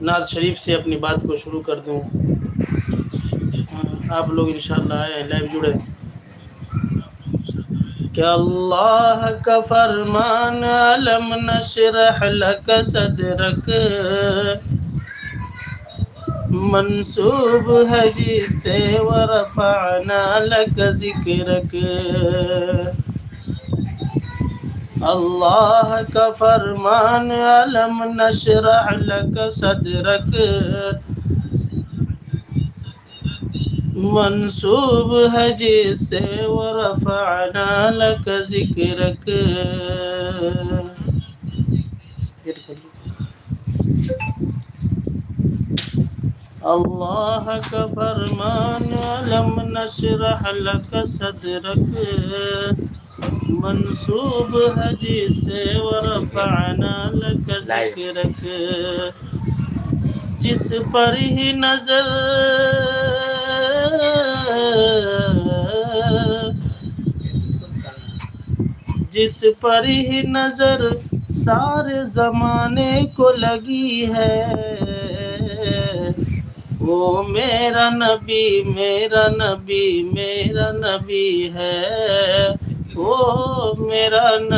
نعت شریف سے اپنی بات کو شروع کر دوں. آپ لوگ انشاءاللہ آئے لائیو جڑے. کہ اللہ کا فرمان علم نشرح لک صدرک منسوب ہے جس سے ورفعنا لک ذکرک. اللہ کا فرمان علم نشرح لک صدرک منسوب ہے جس سے ورفعنا لک ذکرک. اللہ کا فرمان علم نشرح لک صدرک منسوب ہے جس سے ورفعنا لک ذکرک. جس پر ہی نظر جس پر ہی نظر سارے زمانے کو لگی ہے وہ میرا نبی میرا نبی میرا نبی ہے. وہ میرا نبی